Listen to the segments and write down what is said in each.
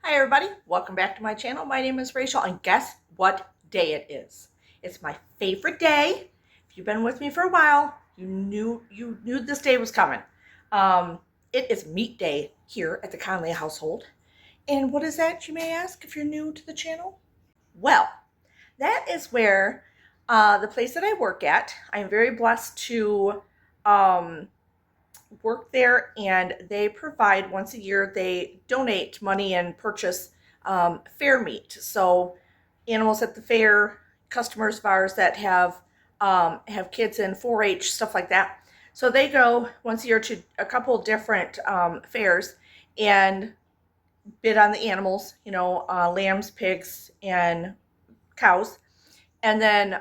Hi everybody, welcome back to my channel. My name is Rachel and guess what day it is? It's my favorite day. If you've been with me for a while, you knew this day was coming. It is meat day here at the Connelly household. And what is that, you may ask, if you're new to the channel? Well, that is where the place that I work at, I am very blessed to work there, and they provide once a year, they donate money and purchase fair meat. So animals at the fair, customers of ours that have kids in 4-H, stuff like that. So they go once a year to a couple different fairs and bid on the animals, lambs, pigs, and cows. And then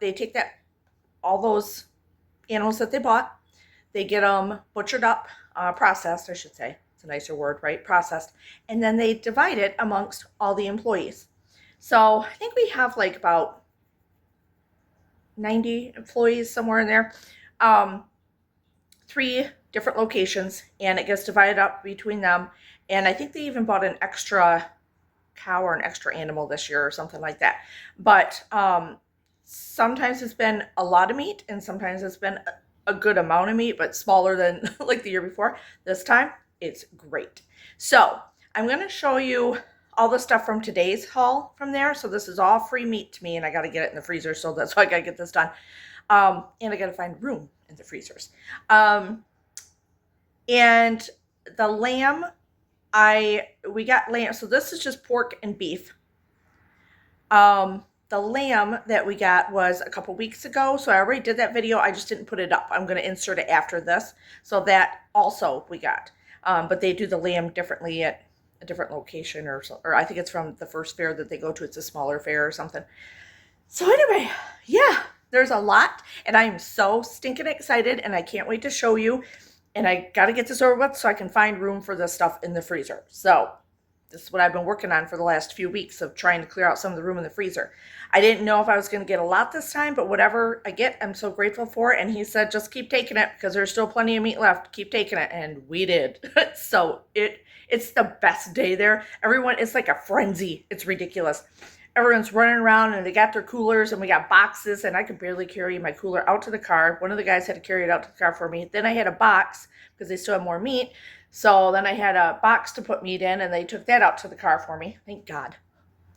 they take all those animals that they bought, they get them butchered up, processed, I should say. It's a nicer word, right? Processed. And then they divide it amongst all the employees. So I think we have like about 90 employees, somewhere in there. 3 different locations, and it gets divided up between them. And I think they even bought an extra cow or an extra animal this year or something like that. But sometimes it's been a lot of meat, and sometimes it's been a good amount of meat, but smaller than like the year before. This time, it's great. So I'm going to show you all the stuff from today's haul from there. So this is all free meat to me, and I got to get it in the freezer, so that's why I got to get this done. And I got to find room in the freezers. And the lamb, we got lamb. So this is just pork and beef. The lamb that we got was a couple weeks ago, so I already did that video. I just didn't put it up. I'm going to insert it after this. So that also we got. But they do the lamb differently at a different location, or I think it's from the first fair that they go to. It's a smaller fair or something. So anyway, yeah, there's a lot, and I am so stinking excited, and I can't wait to show you. And I got to get this over with so I can find room for this stuff in the freezer. So this is what I've been working on for the last few weeks, of trying to clear out some of the room in the freezer. I didn't know if I was going to get a lot this time, but whatever I get, I'm so grateful for. And he said, just keep taking it because there's still plenty of meat left. Keep taking it. And we did. So it's the best day there. Everyone, it's like a frenzy. It's ridiculous. Everyone's running around, and they got their coolers, and we got boxes, and I could barely carry my cooler out to the car. One of the guys had to carry it out to the car for me. Then I had a box because they still have more meat. So then I had a box to put meat in, and they took that out to the car for me. Thank God.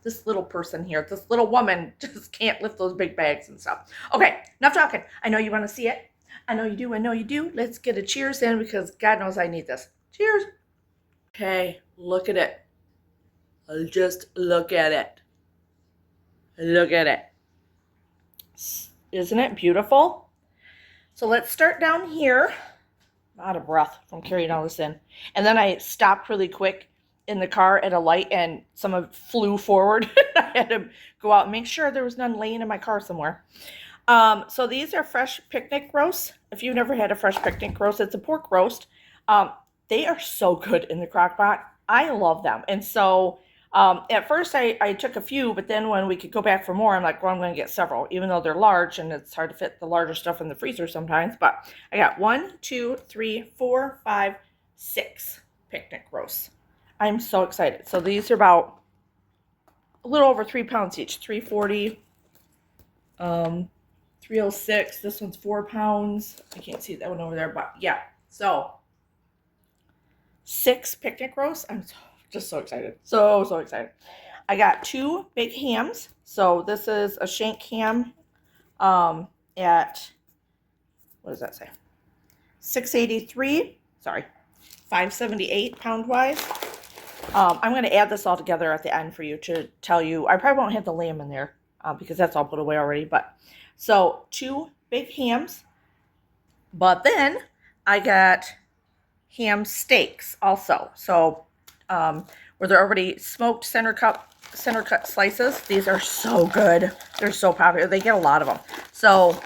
This little person here, this little woman just can't lift those big bags and stuff. Okay, enough talking. I know you want to see it. I know you do. I know you do. Let's get a cheers in, because God knows I need this. Cheers. Okay, look at it. Just look at it. Look at it. Isn't it beautiful? So let's start down here. I'm out of breath from carrying all this in. And then I stopped really quick in the car at a light, and some of it flew forward. I had to go out and make sure there was none laying in my car somewhere. So these are fresh picnic roasts. If you've never had a fresh picnic roast, it's a pork roast. They are so good in the crock pot. I love them. And so at first I took a few, but then when we could go back for more, I'm like, well, I'm going to get several, even though they're large, and it's hard to fit the larger stuff in the freezer sometimes. But I got 1, 2, 3, 4, 5, 6 picnic roasts. I'm so excited. So these are about a little over 3 pounds each. 340, 306. This one's 4 pounds. I can't see that one over there, but yeah. So 6 picnic roasts. I'm just so excited. So excited. I got 2 big hams. So this is a shank ham at, what does that say? 683. Sorry. 578 pound wise. I'm going to add this all together at the end for you to tell you. I probably won't have the lamb in there because that's all put away already. But so 2 big hams. But then I got ham steaks also. So where they're already smoked center cut slices. These are so good. They're so popular. They get a lot of them. So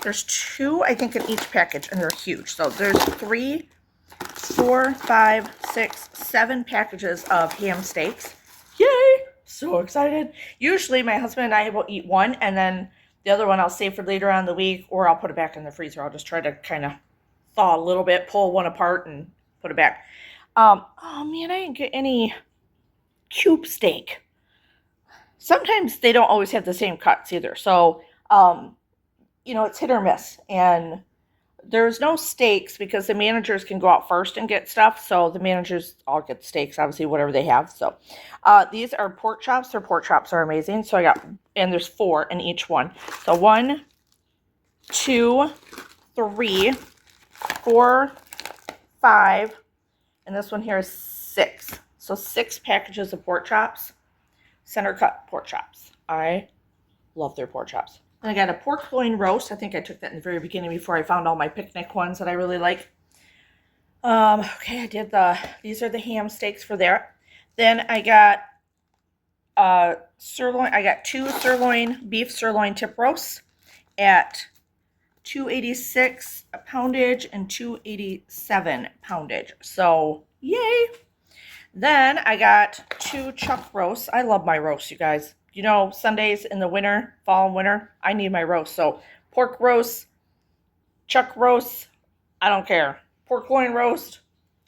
there's 2, I think, in each package, and they're huge. So there's 3, 4, 5, 6, 7 packages of ham steaks. Yay! So excited. Usually my husband and I will eat one, and then the other one I'll save for later on in the week, or I'll put it back in the freezer. I'll just try to kind of thaw a little bit, pull one apart, and put it back. Oh man, I didn't get any cube steak. Sometimes they don't always have the same cuts either. So, it's hit or miss. And there's no steaks because the managers can go out first and get stuff. So the managers all get steaks, obviously, whatever they have. So these are pork chops. Their pork chops are amazing. So and there's 4 in each one. So 1, 2, 3, 4, 5, and this one here is 6. So 6 packages of pork chops, center cut pork chops. I love their pork chops. And I got a pork loin roast. I think I took that in the very beginning before I found all my picnic ones that I really like. Okay, I did these are the ham steaks for there. Then I got sirloin. I got 2 beef sirloin tip roasts at $2.86 a poundage and $2.87 poundage. So, yay. Then I got 2 chuck roasts. I love my roasts, you guys. Sundays in the winter, fall and winter, I need my roast. So pork roast, chuck roast, I don't care. Pork loin roast,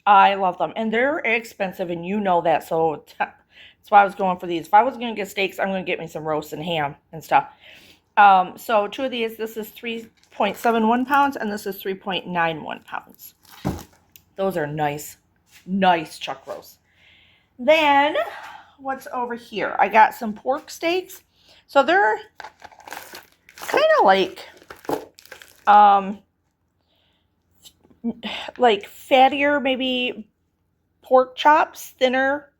I love them. And they're expensive, and you know that. So that's why I was going for these. If I was going to get steaks, I'm going to get me some roast and ham and stuff. So 2 of these, this is 3.71 pounds, and this is 3.91 pounds. Those are nice chuck roasts. Then what's over here? I got some pork steaks. So they're kind of like fattier, maybe pork chops, thinner.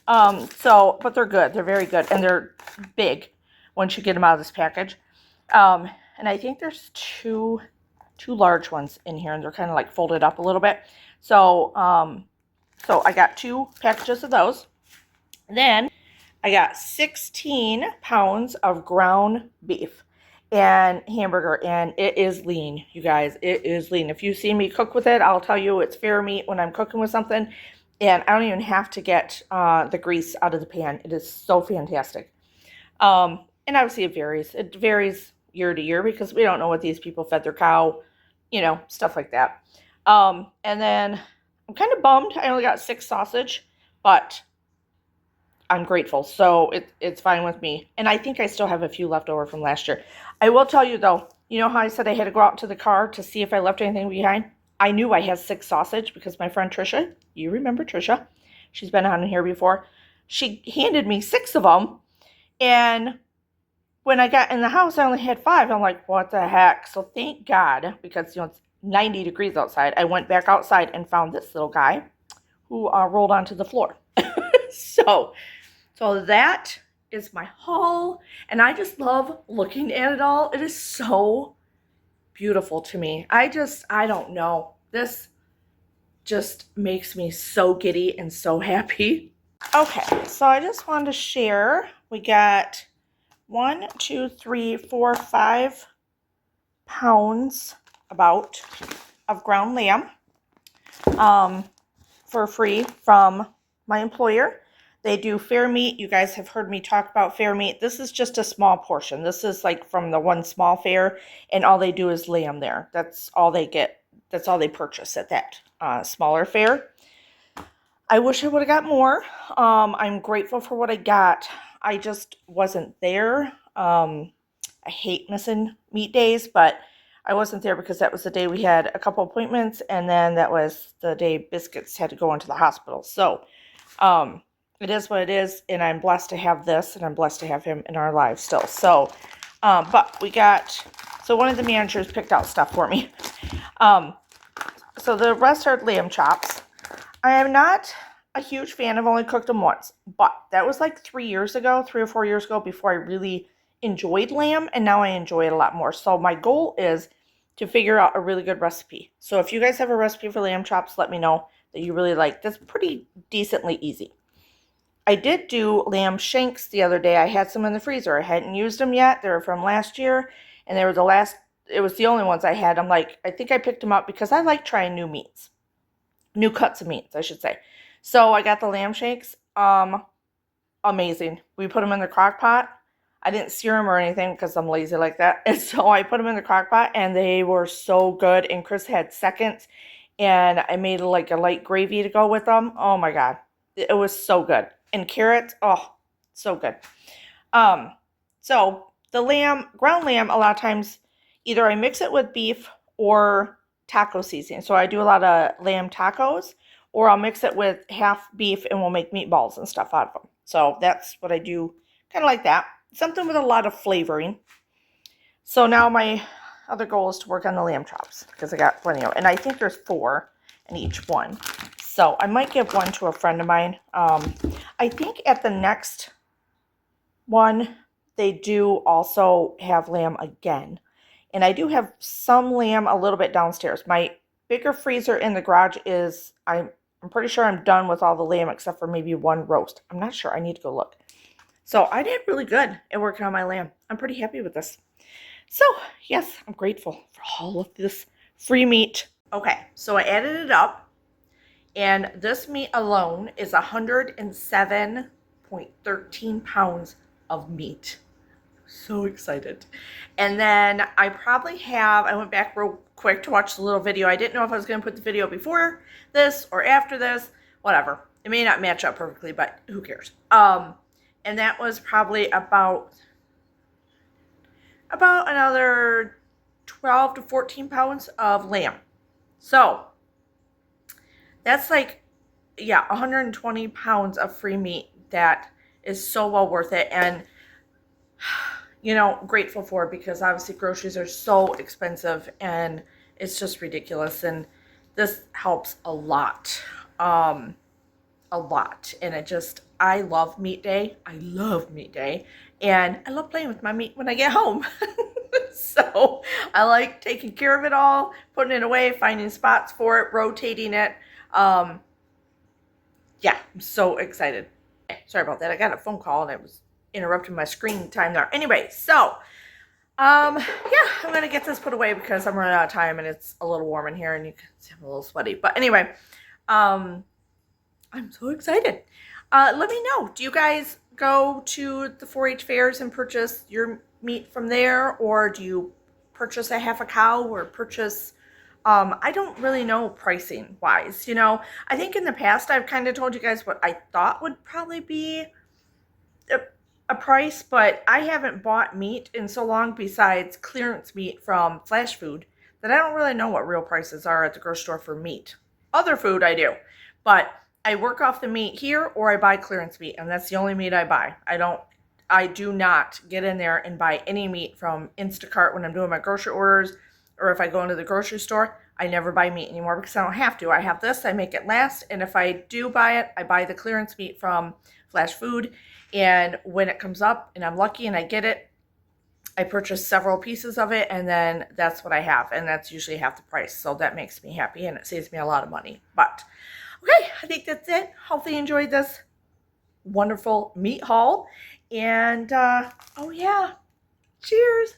But they're good. They're very good, and they're big once you get them out of this package. And I think there's two large ones in here, and they're kind of like folded up a little bit. So I got 2 packages of those. Then I got 16 pounds of ground beef and hamburger, and it is lean, you guys. It is lean. If you see me cook with it, I'll tell you it's fair meat when I'm cooking with something, and I don't even have to get the grease out of the pan. It is so fantastic. And obviously it varies. It varies year to year because we don't know what these people fed their cow, stuff like that. And then I'm kind of bummed I only got 6 sausage, but I'm grateful. So it's fine with me. And I think I still have a few left over from last year. I will tell you though, you know how I said I had to go out to the car to see if I left anything behind? I knew I had 6 sausage because my friend Trisha, you remember Trisha, she's been on here before. She handed me 6 of them. And when I got in the house, I only had 5. I'm like, what the heck? So thank God, because it's 90 degrees outside. I went back outside and found this little guy who rolled onto the floor. So that is my haul, and I just love looking at it all. It is so beautiful to me. I don't know. This just makes me so giddy and so happy. Okay, so I just wanted to share. We got 1, 2, 3, 4, 5 pounds about of ground lamb for free from my employer. They do fair meat. You guys have heard me talk about fair meat. This is just a small portion. This is like from the one small fair, and all they do is lamb there. That's all they get. That's all they purchase at that smaller fair. I wish I would have got more. I'm grateful for what I got. I just wasn't there. I hate missing meat days, but I wasn't there because that was the day we had a couple appointments, and then that was the day Biscuits had to go into the hospital. So, it is what it is, and I'm blessed to have this, and I'm blessed to have him in our lives still. So, but one of the managers picked out stuff for me. So the rest are lamb chops. I am not a huge fan. I've only cooked them once, but that was like 3 or 4 years ago before I really enjoyed lamb, and now I enjoy it a lot more. So my goal is to figure out a really good recipe. So if you guys have a recipe for lamb chops, let me know that you really like. That's pretty decently easy. I did do lamb shanks the other day. I had some in the freezer. I hadn't used them yet. They were from last year, and it was the only ones I had. I'm like, I think I picked them up because I like trying new meats. New cuts of meats, I should say. So I got the lamb shanks. Amazing. We put them in the crock pot. I didn't sear them or anything because I'm lazy like that. And so I put them in the crock pot, and they were so good. And Chris had seconds, and I made like a light gravy to go with them. Oh my God. It was so good. and carrots. Oh, so good. So the lamb, ground lamb, a lot of times either I mix it with beef or taco seasoning. So I do a lot of lamb tacos, or I'll mix it with half beef and we'll make meatballs and stuff out of them. So that's what I do, kind of like that. Something with a lot of flavoring. So now my other goal is to work on the lamb chops because I got plenty of, and I think there's 4 in each one. So I might give one to a friend of mine. I think at the next one, they do also have lamb again. And I do have some lamb a little bit downstairs. My bigger freezer in the garage is, I'm pretty sure I'm done with all the lamb except for maybe one roast. I'm not sure. I need to go look. So I did really good at working on my lamb. I'm pretty happy with this. So yes, I'm grateful for all of this free meat. Okay, so I added it up, and this meat alone is 107.13 pounds of meat. So excited. And then I probably have, I went back real quick to watch the little video. I didn't know if I was going to put the video before this or after this, whatever. It may not match up perfectly, but who cares? And that was probably about another 12 to 14 pounds of lamb. So that's like, yeah, 120 pounds of free meat that is so well worth it. And, you know, grateful for, because obviously groceries are so expensive and it's just ridiculous. And this helps a lot. A lot. And it just, I love meat day. I love meat day. And I love playing with my meat when I get home. So I like taking care of it all, putting it away, finding spots for it, rotating it. Yeah, I'm so excited. Sorry about that. I got a phone call and it was interrupting my screen time there. Anyway, so yeah, I'm gonna get this put away because I'm running out of time and it's a little warm in here and you can see I'm a little sweaty. But anyway, I'm so excited. Let me know. Do you guys go to the 4-H fairs and purchase your meat from there, or do you purchase a half a cow or purchase, I don't really know pricing wise, you know. I think in the past I've kind of told you guys what I thought would probably be a price, but I haven't bought meat in so long besides clearance meat from Flashfood that I don't really know what real prices are at the grocery store for meat. Other food I do, but I work off the meat here or I buy clearance meat, and that's the only meat I buy. I do not get in there and buy any meat from Instacart when I'm doing my grocery orders, or if I go into the grocery store. I never buy meat anymore because I don't have to. I have this, I make it last, and if I do buy it, I buy the clearance meat from Flashfood, and when it comes up and I'm lucky and I get it, I purchase several pieces of it, and then that's what I have, and that's usually half the price, so that makes me happy and it saves me a lot of money. But okay, I think that's it. Hopefully you enjoyed this wonderful meat haul. And, oh yeah, cheers.